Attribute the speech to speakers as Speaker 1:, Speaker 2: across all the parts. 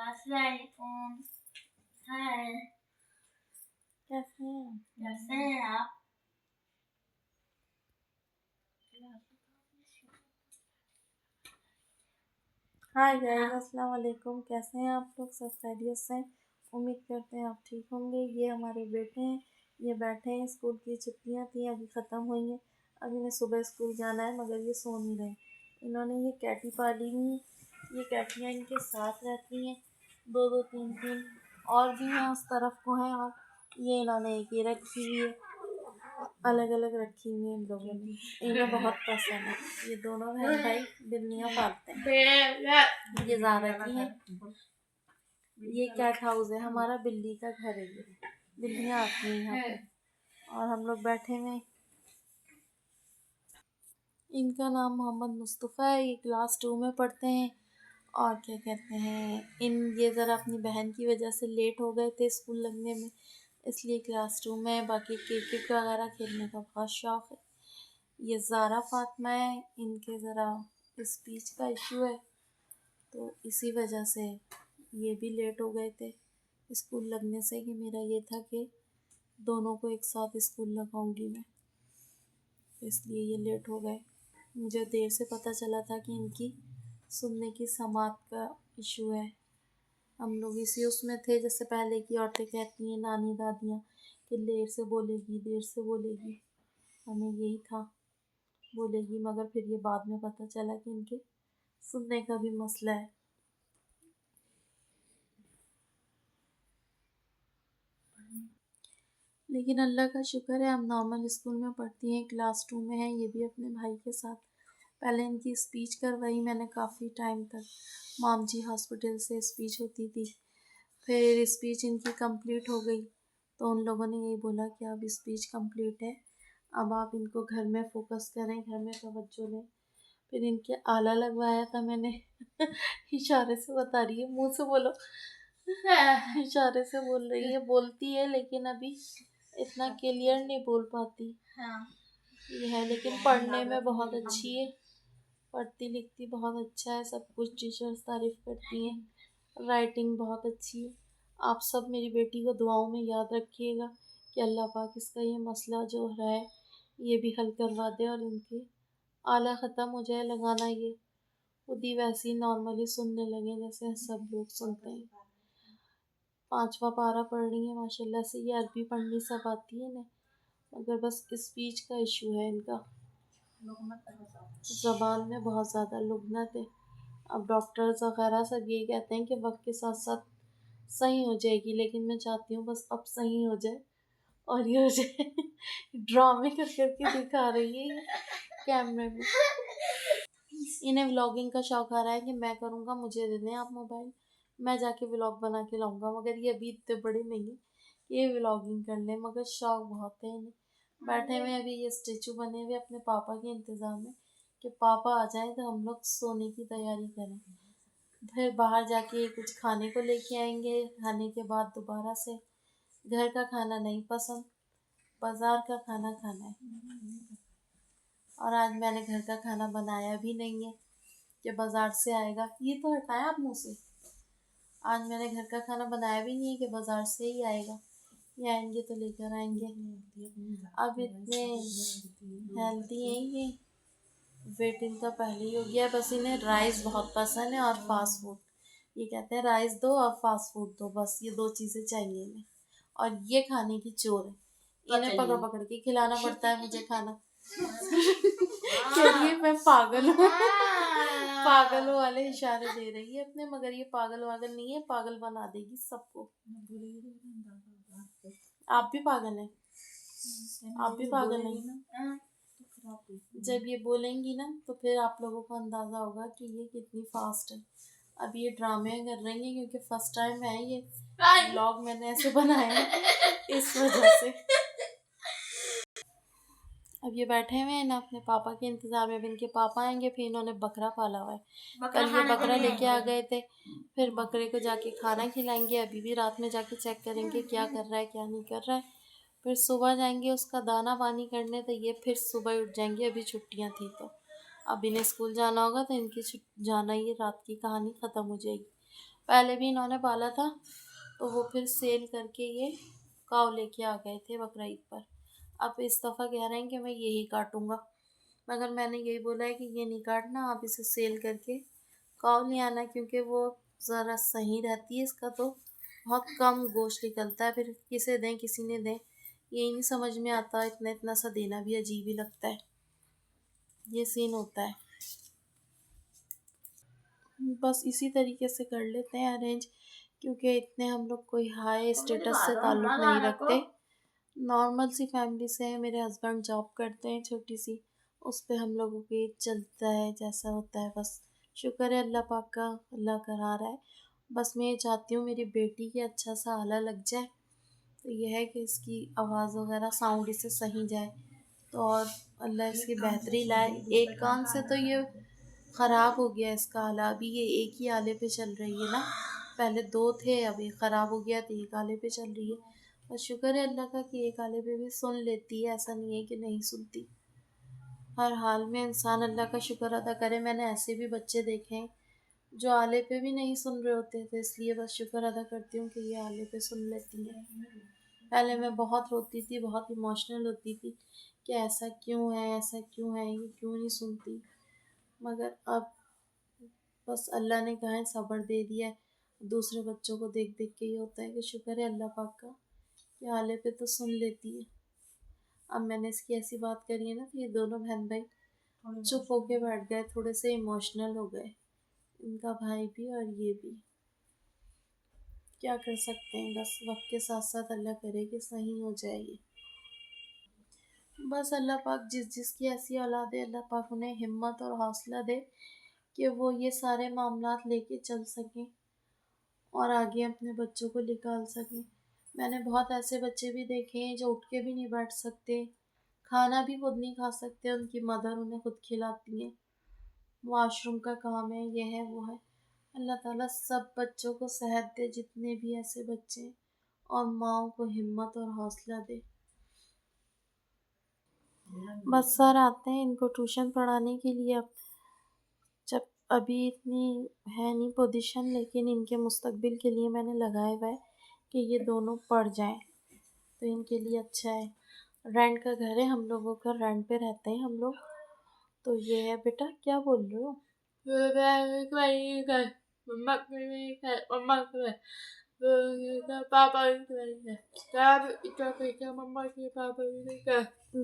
Speaker 1: अस्सलामुअलैकुम। हाय, कैसे हैं आप? हाय गाइस, अस्सलाम वालेकुम। कैसे हैं आप लोग? सब खैरियत से? उम्मीद करते हैं आप ठीक होंगे। ये हमारे बेटे हैं, ये बैठे हैं। स्कूल की छुट्टियां थी, अभी ख़त्म हुई हैं। अभी इन्हें सुबह स्कूल जाना है, मगर ये सो नहीं रहे। इन्होंने ये कैटी पाली हुई, ये कैटियाँ इनके साथ रहती हैं। दो दो तीन तीन और भी हैं, उस तरफ को हैं। और ये इन्होंने एक ही रखी हुई है, अलग अलग रखी हुई है इन लोगों ने। इन्हें बहुत पसंद है। ये दोनों बहन भाई बिल्लियाँ पालते हैं। ये ज़ारा की है। ये कैट हाउस है हमारा, बिल्ली का घर है। ये बिल्लियाँ आती हैं यहाँ पे और हम लोग बैठे हुए। इनका नाम मोहम्मद मुस्तफ़ा है। ये क्लास 2 में पढ़ते हैं। और क्या कहते हैं, ये ज़रा अपनी बहन की वजह से लेट हो गए थे स्कूल लगने में, इसलिए क्लास 2 में। बाकी क्रिकेट वगैरह खेलने का बहुत शौक़ है। ये ज़ारा फ़ातिमा है। इनके ज़रा स्पीच का इशू है, तो इसी वजह से ये भी लेट हो गए थे स्कूल लगने से। कि मेरा ये था कि दोनों को एक साथ स्कूल लगाऊंगी मैं, इसलिए ये लेट हो गए। मुझे देर से पता चला था कि इनकी सुनने की समात का इशू है। हम लोग इसी उसमें थे, जैसे पहले की औरतें कहती हैं, नानी दादियाँ, कि देर से बोलेगी, देर से बोलेगी। हमें यही था, बोलेगी। मगर फिर ये बाद में पता चला कि इनके सुनने का भी मसला है। लेकिन अल्लाह का शुक्र है, हम नॉर्मल स्कूल में पढ़ती हैं। क्लास 2 में है, ये भी अपने भाई के साथ। पहले इनकी स्पीच करवाई मैंने काफ़ी टाइम तक। मामजी हॉस्पिटल से स्पीच होती थी। फिर स्पीच इनकी कंप्लीट हो गई, तो उन लोगों ने यही बोला कि अब स्पीच कंप्लीट है, अब आप इनको घर में फोकस करें, घर में तवज्जो लें। फिर इनके आला लगवाया था मैंने। इशारे से बता रही है, मुंह से बोलो। इशारे से बोल रही है, बोलती है लेकिन अभी इतना क्लियर नहीं बोल पाती। हाँ, ये है, लेकिन पढ़ने में बहुत अच्छी है। पढ़ती लिखती बहुत अच्छा है, सब कुछ टीचर्स तारीफ करती हैं। राइटिंग बहुत अच्छी है। आप सब मेरी बेटी को दुआओं में याद रखिएगा कि अल्लाह पाक इसका ये मसला जो है ये भी हल करवा दे और इनके आला ख़त्म हो जाए लगाना। ये खुद ही वैसे ही नॉर्मली सुनने लगे जैसे सब लोग सुनते हैं। 5वां पारा पढ़ रही है माशाल्लाह से। ये अरबी पढ़नी सब आती है इन्हें, मगर बस स्पीच का इशू है इनका। ज़बान में बहुत ज़्यादा लुगनत है। अब डॉक्टर्स वगैरह सब ये कहते हैं कि वक्त के साथ साथ सही हो जाएगी, लेकिन मैं चाहती हूँ बस अब सही हो जाए और ये हो जाए। ड्रामे कर करके दिखा रही है कैमरे में। इन्हें व्लॉगिंग का शौक आ रहा है कि मैं करूँगा, मुझे दे दें आप मोबाइल, मैं जाके व्लॉग बना के लाऊंगा। मगर ये अभी इतने बड़े नहीं है कि ये व्लॉगिंग कर लें, मगर शौक बहुत है इन्हें। बैठे हुए अभी ये स्टेचू बने हुए अपने पापा के इंतज़ार में कि पापा आ जाएं तो हम लोग सोने की तैयारी करें। फिर बाहर जाके कुछ खाने को लेके आएंगे, खाने के बाद दोबारा से घर का खाना नहीं पसंद, बाज़ार का खाना खाना है। और आज मैंने घर का खाना बनाया भी नहीं है कि बाज़ार से आएगा। ये तो हटाया आप मुँह से। आज मैंने घर का खाना बनाया भी नहीं है कि बाज़ार से ही आएगा। ये आएंगे तो लेकर आएंगे। अब इतने हेल्दी हैं ये, वेट इनका पहले ही हो गया। बस इन्हें राइस बहुत पसंद है और फास्ट फूड। ये कहते हैं राइस दो और फास्ट फूड दो, बस ये दो चीज़ें चाहिए इन्हें। और ये खाने की चोर है, इन्हें पकड़ पकड़ के खिलाना पड़ता है मुझे खाना। क्योंकि मैं पागल हूँ। पागल वाले इशारे दे रही है अपने, मगर ये पागल वागल नहीं है, पागल बना देगी सबको। आप भी पागल हैं, आप भी पागल हैं। जब ये बोलेंगी ना तो फिर आप लोगों को अंदाज़ा होगा कि ये कितनी फास्ट है। अब ये ड्रामे कर रही हैं क्योंकि फर्स्ट टाइम है ये व्लॉग मैंने ऐसे बनाया है, इस वजह से। अब ये बैठे हुए हैं ना अपने पापा के इंतज़ार में। अब इनके पापा आएंगे, फिर इन्होंने बकरा पाला हुआ है। कल ये बकरा लेके आ गए थे, फिर बकरे को जाके खाना खिलाएंगे। अभी भी रात में जाके चेक करेंगे क्या कर रहा है क्या नहीं कर रहा है। फिर सुबह जाएंगे उसका दाना पानी करने, तो ये फिर सुबह उठ जाएंगे। अभी छुट्टियाँ थी तो अब इन्हें स्कूल जाना होगा, तो इनकी जाना ही रात की कहानी ख़त्म हो जाएगी। पहले भी इन्होंने पाला था, तो वो फिर सेल करके ये काव लेके आ गए थे बकरा ईद पर। अब इस दफ़ा कह रहे हैं कि मैं यही काटूंगा, मगर मैंने यही बोला है कि ये नहीं काटना, आप इसे सेल करके काव ले आना, क्योंकि वो ज़रा सही रहती है। इसका तो बहुत कम गोश्त निकलता है, फिर किसे दें किसी ने दें यही नहीं समझ में आता, इतना इतना सा देना भी अजीब ही लगता है। ये सीन होता है। बस इसी तरीके से कर लेते हैं अरेंज, क्योंकि इतने हम लोग कोई हाई स्टेटस से ताल्लुक़ नहीं रखते, नॉर्मल सी फैमिली से है। मेरे हस्बैंड जॉब करते हैं छोटी सी, उस पे हम लोगों के चलता है जैसा होता है। बस शुक्र है अल्लाह पाक का, अल्लाह करा रहा है। बस मैं ये चाहती हूँ मेरी बेटी के अच्छा सा आला लग जाए, तो यह है कि इसकी आवाज़ वगैरह साउंड इसे सही जाए, तो और अल्लाह इसकी बेहतरी लाए। एक कान से तो ये ख़राब हो गया इसका आला, अभी ये एक ही आले पे चल रही है ना, पहले दो थे, अब एक ख़राब हो गया तो एक आले पे चल रही है। बस शुक्र है अल्लाह का कि एक आले पे भी सुन लेती है, ऐसा नहीं है कि नहीं सुनती। हर हाल में इंसान अल्लाह का शुक्र अदा करे। मैंने ऐसे भी बच्चे देखे हैं जो आले पे भी नहीं सुन रहे होते थे, इसलिए बस शुक्र अदा करती हूँ कि ये आले पे सुन लेती है। पहले मैं बहुत रोती थी, बहुत इमोशनल होती थी कि ऐसा क्यों है, ऐसा क्यों है, ये क्यों नहीं सुनती, मगर अब बस अल्लाह ने कहा है, सब्र दे दिया है। दूसरे बच्चों को देख देख के ये होता है कि शुक्र है अल्लाह पाक का कि आले पे तो सुन लेती है। अब मैंने इसकी ऐसी बात करी है ना, तो ये दोनों बहन भाई चुप होके बैठ गए, थोड़े से इमोशनल हो गए, इनका भाई भी और ये भी। क्या कर सकते हैं, बस वक्त के साथ साथ अल्लाह करे कि सही हो जाए ये। बस अल्लाह पाक जिस जिसकी ऐसी औलाद है, अल्लाह पाक उन्हें हिम्मत और हौसला दे कि वो ये सारे मामलात लेके चल सकें और आगे अपने बच्चों को निकाल सकें। मैंने बहुत ऐसे बच्चे भी देखे हैं जो उठ के भी नहीं बैठ सकते, खाना भी खुद नहीं खा सकते, उनकी मदर उन्हें खुद खिलाती है, वॉशरूम का काम है, ये है वो है। अल्लाह ताला सब बच्चों को सेहत दे, जितने भी ऐसे बच्चे हैं, और माँओं को हिम्मत और हौसला दे। बस सर आते हैं इनको ट्यूशन पढ़ाने के लिए। अब जब अभी इतनी है नहीं पोजीशन, लेकिन इनके मुस्तकबिल के लिए मैंने लगाया हुआ है कि ये दोनों पढ़ जाएं, तो इनके लिए अच्छा है। रेंट का घर है, हम लोगों का रेंट पे रहते हैं हम लोग। तो ये है। बेटा क्या बोल रहे हो?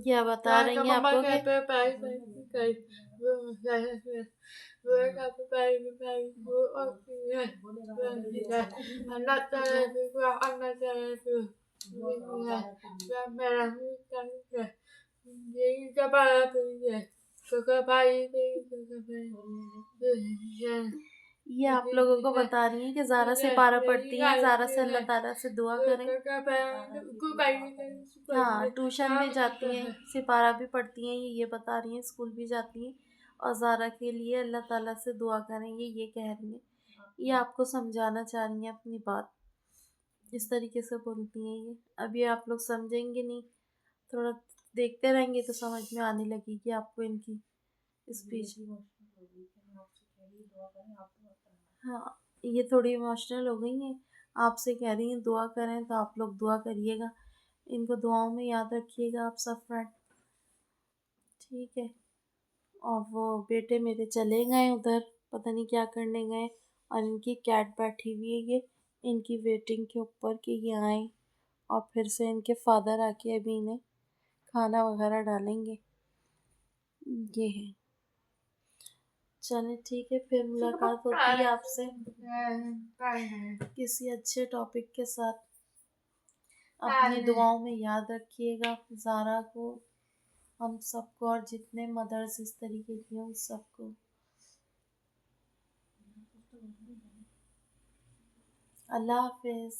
Speaker 1: क्या बता रही हैं आपको ये आप लोगों को बता रही हैं कि ज़ारा से पारा पढ़ती हैं, ज़ारा से अल्लाह ताला से दुआ करें। हाँ, ट्यूशन भी जाती हैं, सिपारा भी पढ़ती हैं, ये बता रही हैं, स्कूल भी जाती हैं, और ज़ारा के लिए अल्लाह ताला से दुआ करें, ये कह रही हैं। ये आपको समझाना चाह रही हैं अपनी बात, इस तरीके से बोलती हैं ये। अभी आप लोग समझेंगे नहीं, थोड़ा देखते रहेंगे तो समझ में आने लगेगी आपको इनकी स्पीच। हाँ, ये थोड़ी इमोशनल हो गई हैं, आपसे कह रही हैं दुआ करें, तो आप लोग दुआ करिएगा, इनको दुआओं में याद रखिएगा आप सब फ्रेंड, ठीक है। और वो बेटे मेरे चले गए उधर, पता नहीं क्या करने गए, और इनकी कैट बैठी हुई है ये इनकी वेटिंग के ऊपर कि ये आए, और फिर से इनके फादर आके अभी इन्हें खाना वगैरह डालेंगे। ये है। चलें ठीक है, फिर मुलाकात होती है आपसे किसी अच्छे टॉपिक के साथ। अपनी दुआओं में याद रखिएगा ज़ारा को, हम सबको, और जितने मदर्स इस तरीके की हैं उन सबको। अल्लाह हाफिज़।